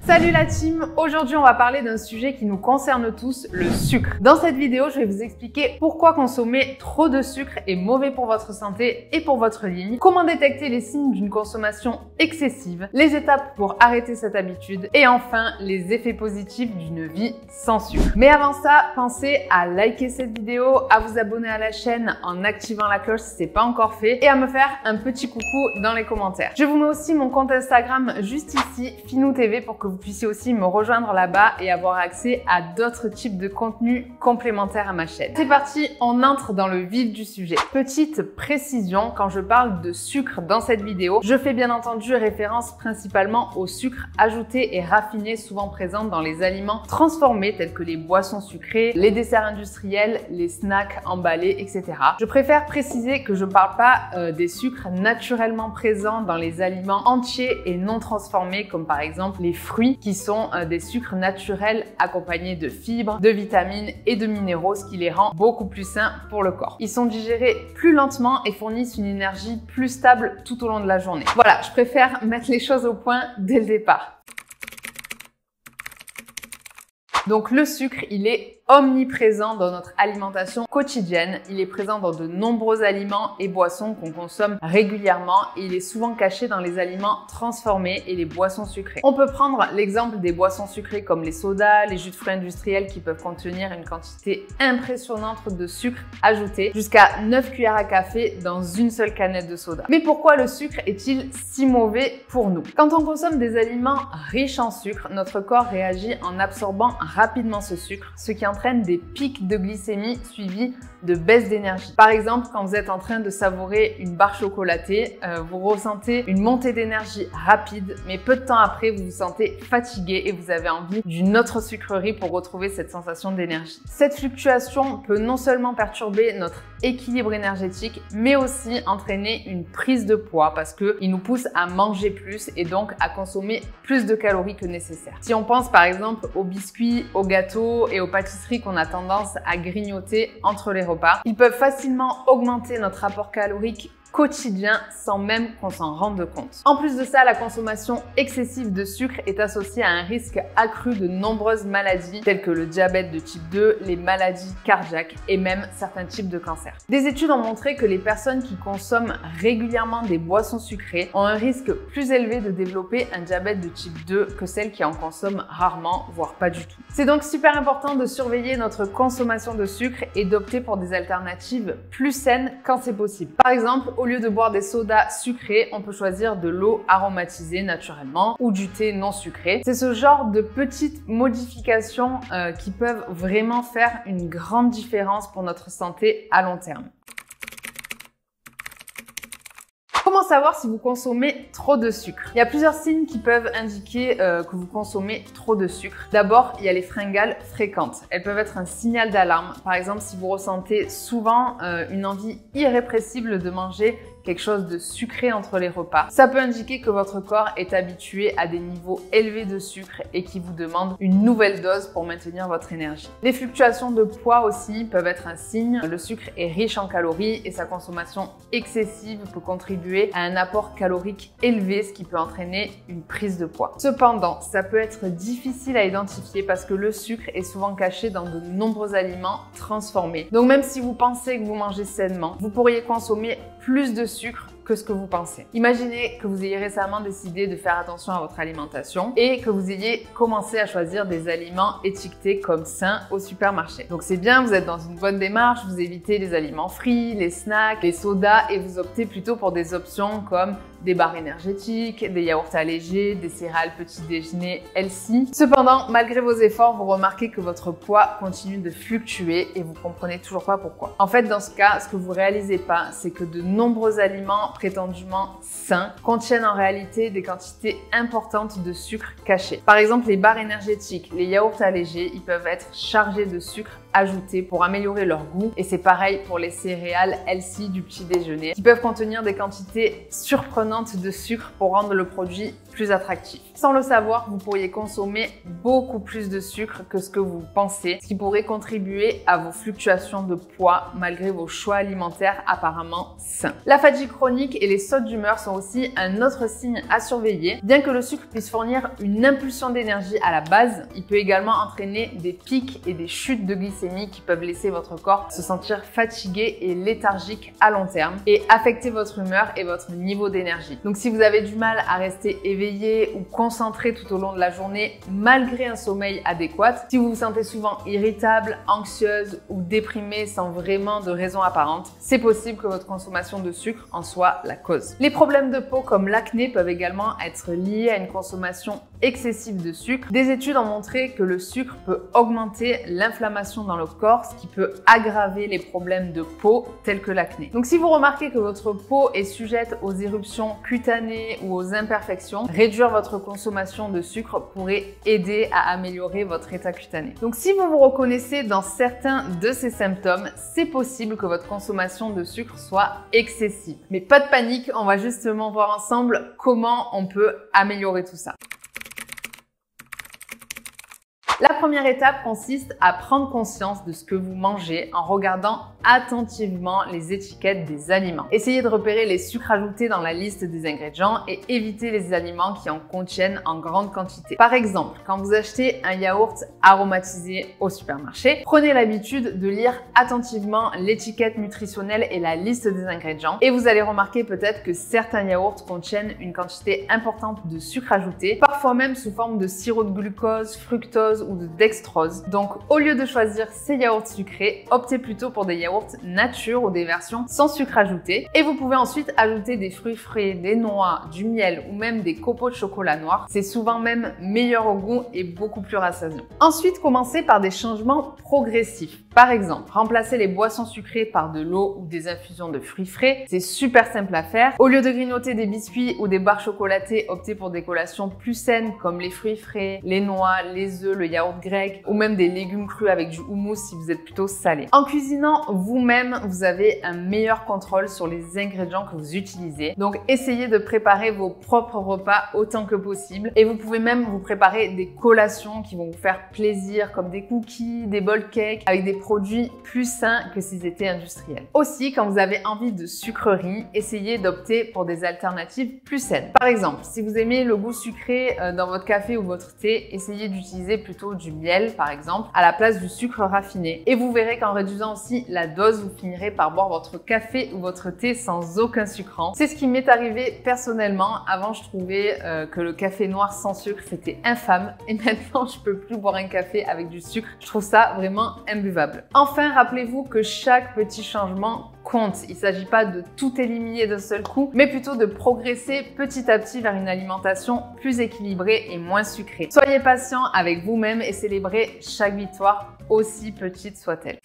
Salut la team! Aujourd'hui, on va parler d'un sujet qui nous concerne tous, le sucre. Dans cette vidéo, je vais vous expliquer pourquoi consommer trop de sucre est mauvais pour votre santé et pour votre ligne, comment détecter les signes d'une consommation excessive, les étapes pour arrêter cette habitude et enfin, les effets positifs d'une vie sans sucre. Mais avant ça, pensez à liker cette vidéo, à vous abonner à la chaîne en activant la cloche si ce n'est pas encore fait et à me faire un petit coucou dans les commentaires. Je vous mets aussi mon compte Instagram juste ici, FinouTV, pour que vous puissiez aussi me rejoindre là-bas et avoir accès à d'autres types de contenus complémentaires à ma chaîne. C'est parti, on entre dans le vif du sujet. Petite précision, quand je parle de sucre dans cette vidéo, je fais bien entendu référence principalement au sucre ajouté et raffiné souvent présent dans les aliments transformés tels que les boissons sucrées, les desserts industriels, les snacks emballés, etc. Je préfère préciser que je ne parle pas des sucres naturellement présents dans les aliments entiers et non transformés comme par exemple les fruits qui sont des sucres naturels accompagnés de fibres, de vitamines et de minéraux, ce qui les rend beaucoup plus sains pour le corps. Ils sont digérés plus lentement et fournissent une énergie plus stable tout au long de la journée. Voilà, je préfère mettre les choses au point dès le départ. Donc le sucre, il est omniprésent dans notre alimentation quotidienne. Il est présent dans de nombreux aliments et boissons qu'on consomme régulièrement et il est souvent caché dans les aliments transformés et les boissons sucrées. On peut prendre l'exemple des boissons sucrées comme les sodas, les jus de fruits industriels qui peuvent contenir une quantité impressionnante de sucre ajouté, jusqu'à 9 cuillères à café dans une seule canette de soda. Mais pourquoi le sucre est-il si mauvais pour nous? Quand on consomme des aliments riches en sucre, notre corps réagit en absorbant rapidement ce sucre, ce qui entraîne des pics de glycémie suivis de baisse d'énergie. Par exemple, quand vous êtes en train de savourer une barre chocolatée, vous ressentez une montée d'énergie rapide, mais peu de temps après, vous vous sentez fatigué et vous avez envie d'une autre sucrerie pour retrouver cette sensation d'énergie. Cette fluctuation peut non seulement perturber notre équilibre énergétique, mais aussi entraîner une prise de poids parce qu'il nous pousse à manger plus et donc à consommer plus de calories que nécessaire. Si on pense par exemple aux biscuits, aux gâteaux et aux pâtisseries qu'on a tendance à grignoter entre les repas, ils peuvent facilement augmenter notre apport calorique quotidien sans même qu'on s'en rende compte. En plus de ça, la consommation excessive de sucre est associée à un risque accru de nombreuses maladies telles que le diabète de type 2, les maladies cardiaques et même certains types de cancers. Des études ont montré que les personnes qui consomment régulièrement des boissons sucrées ont un risque plus élevé de développer un diabète de type 2 que celles qui en consomment rarement, voire pas du tout. C'est donc super important de surveiller notre consommation de sucre et d'opter pour des alternatives plus saines quand c'est possible. Par exemple, au lieu de boire des sodas sucrés, on peut choisir de l'eau aromatisée naturellement ou du thé non sucré. C'est ce genre de petites modifications qui peuvent vraiment faire une grande différence pour notre santé à long terme. Comment savoir si vous consommez trop de sucre? Il y a plusieurs signes qui peuvent indiquer que vous consommez trop de sucre. D'abord, il y a les fringales fréquentes. Elles peuvent être un signal d'alarme. Par exemple, si vous ressentez souvent une envie irrépressible de manger quelque chose de sucré entre les repas. Ça peut indiquer que votre corps est habitué à des niveaux élevés de sucre et qui vous demande une nouvelle dose pour maintenir votre énergie. Les fluctuations de poids aussi peuvent être un signe. Le sucre est riche en calories et sa consommation excessive peut contribuer à un apport calorique élevé, ce qui peut entraîner une prise de poids. Cependant, ça peut être difficile à identifier parce que le sucre est souvent caché dans de nombreux aliments transformés. Donc même si vous pensez que vous mangez sainement, vous pourriez consommer plus de sucre que ce que vous pensez. Imaginez que vous ayez récemment décidé de faire attention à votre alimentation et que vous ayez commencé à choisir des aliments étiquetés comme sains au supermarché. Donc c'est bien, vous êtes dans une bonne démarche, vous évitez les aliments frits, les snacks, les sodas et vous optez plutôt pour des options comme des barres énergétiques, des yaourts allégés, des céréales petit déjeuner healthy. Cependant, malgré vos efforts, vous remarquez que votre poids continue de fluctuer et vous comprenez toujours pas pourquoi. En fait, dans ce cas, ce que vous réalisez pas, c'est que de nombreux aliments prétendument sains contiennent en réalité des quantités importantes de sucre caché. Par exemple, les barres énergétiques, les yaourts allégés, ils peuvent être chargés de sucre ajouté pour améliorer leur goût et c'est pareil pour les céréales healthy du petit déjeuner qui peuvent contenir des quantités surprenantes de sucre pour rendre le produit plus attractif. Sans le savoir, vous pourriez consommer beaucoup plus de sucre que ce que vous pensez, ce qui pourrait contribuer à vos fluctuations de poids malgré vos choix alimentaires apparemment sains. La fatigue chronique et les sautes d'humeur sont aussi un autre signe à surveiller. Bien que le sucre puisse fournir une impulsion d'énergie à la base, il peut également entraîner des pics et des chutes de glycémie qui peuvent laisser votre corps se sentir fatigué et léthargique à long terme et affecter votre humeur et votre niveau d'énergie. Donc si vous avez du mal à rester éveillé ou concentré tout au long de la journée malgré un sommeil adéquat, si vous vous sentez souvent irritable, anxieuse ou déprimée sans vraiment de raison apparente, c'est possible que votre consommation de sucre en soit la cause. Les problèmes de peau comme l'acné peuvent également être liés à une consommation excessive de sucre. Des études ont montré que le sucre peut augmenter l'inflammation dans le corps, ce qui peut aggraver les problèmes de peau tels que l'acné. Donc si vous remarquez que votre peau est sujette aux éruptions cutanées ou aux imperfections, réduire votre consommation de sucre pourrait aider à améliorer votre état cutané. Donc si vous vous reconnaissez dans certains de ces symptômes, c'est possible que votre consommation de sucre soit excessive. Mais pas de panique, on va justement voir ensemble comment on peut améliorer tout ça. La première étape consiste à prendre conscience de ce que vous mangez en regardant attentivement les étiquettes des aliments. Essayez de repérer les sucres ajoutés dans la liste des ingrédients et évitez les aliments qui en contiennent en grande quantité. Par exemple, quand vous achetez un yaourt aromatisé au supermarché, prenez l'habitude de lire attentivement l'étiquette nutritionnelle et la liste des ingrédients et vous allez remarquer peut-être que certains yaourts contiennent une quantité importante de sucre ajouté, parfois même sous forme de sirop de glucose, fructose ou de dextrose. Donc au lieu de choisir ces yaourts sucrés, optez plutôt pour des yaourts nature ou des versions sans sucre ajouté. Et vous pouvez ensuite ajouter des fruits frais, des noix, du miel ou même des copeaux de chocolat noir. C'est souvent même meilleur au goût et beaucoup plus rassasiant. Ensuite, commencez par des changements progressifs. Par exemple, remplacez les boissons sucrées par de l'eau ou des infusions de fruits frais. C'est super simple à faire. Au lieu de grignoter des biscuits ou des barres chocolatées, optez pour des collations plus saines comme les fruits frais, les noix, les œufs, le yaourt grec ou même des légumes crus avec du houmous si vous êtes plutôt salé. En cuisinant vous-même, vous avez un meilleur contrôle sur les ingrédients que vous utilisez. Donc essayez de préparer vos propres repas autant que possible et vous pouvez même vous préparer des collations qui vont vous faire plaisir comme des cookies, des bol cakes avec des produits plus sains que s'ils étaient industriels. Aussi, quand vous avez envie de sucreries, essayez d'opter pour des alternatives plus saines. Par exemple, si vous aimez le goût sucré dans votre café ou votre thé, essayez d'utiliser plutôt du miel par exemple à la place du sucre raffiné et vous verrez qu'en réduisant aussi la dose, vous finirez par boire votre café ou votre thé sans aucun sucrant. C'est ce qui m'est arrivé personnellement. Avant, je trouvais que le café noir sans sucre c'était infâme et maintenant je peux plus boire un café avec du sucre. Je trouve ça vraiment imbuvable. Enfin, rappelez-vous que chaque petit changement compte. Il ne s'agit pas de tout éliminer d'un seul coup, mais plutôt de progresser petit à petit vers une alimentation plus équilibrée et moins sucrée. Soyez patient avec vous-même et célébrez chaque victoire, aussi petite soit-elle.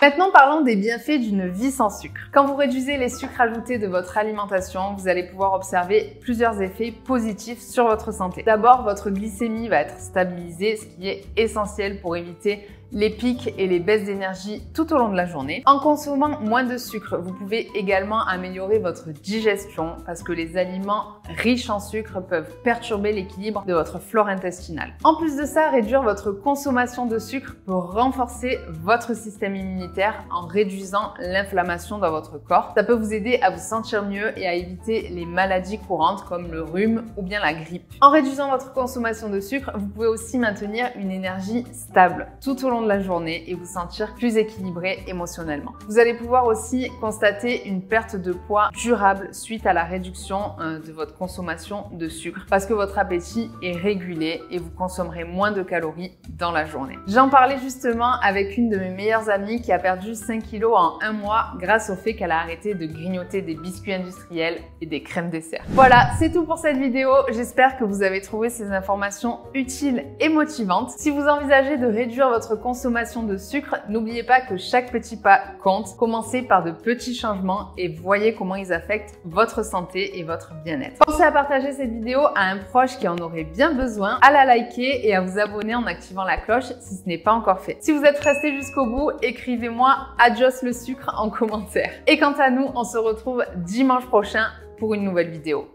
Maintenant, parlons des bienfaits d'une vie sans sucre. Quand vous réduisez les sucres ajoutés de votre alimentation, vous allez pouvoir observer plusieurs effets positifs sur votre santé. D'abord, votre glycémie va être stabilisée, ce qui est essentiel pour éviter les pics et les baisses d'énergie tout au long de la journée. En consommant moins de sucre, vous pouvez également améliorer votre digestion parce que les aliments riches en sucre peuvent perturber l'équilibre de votre flore intestinale. En plus de ça, réduire votre consommation de sucre peut renforcer votre système immunitaire en réduisant l'inflammation dans votre corps. Ça peut vous aider à vous sentir mieux et à éviter les maladies courantes comme le rhume ou bien la grippe. En réduisant votre consommation de sucre, vous pouvez aussi maintenir une énergie stable tout au long de la journée et vous sentir plus équilibré émotionnellement. Vous allez pouvoir aussi constater une perte de poids durable suite à la réduction de votre consommation de sucre parce que votre appétit est régulé et vous consommerez moins de calories dans la journée. J'en parlais justement avec une de mes meilleures amies qui a perdu 5 kilos en un mois grâce au fait qu'elle a arrêté de grignoter des biscuits industriels et des crèmes dessert. Voilà, c'est tout pour cette vidéo. J'espère que vous avez trouvé ces informations utiles et motivantes. Si vous envisagez de réduire votre consommation de sucre, n'oubliez pas que chaque petit pas compte. Commencez par de petits changements et voyez comment ils affectent votre santé et votre bien-être. Pensez à partager cette vidéo à un proche qui en aurait bien besoin, à la liker et à vous abonner en activant la cloche si ce n'est pas encore fait. Si vous êtes resté jusqu'au bout, écrivez-moi Adios le sucre en commentaire. Et quant à nous, on se retrouve dimanche prochain pour une nouvelle vidéo.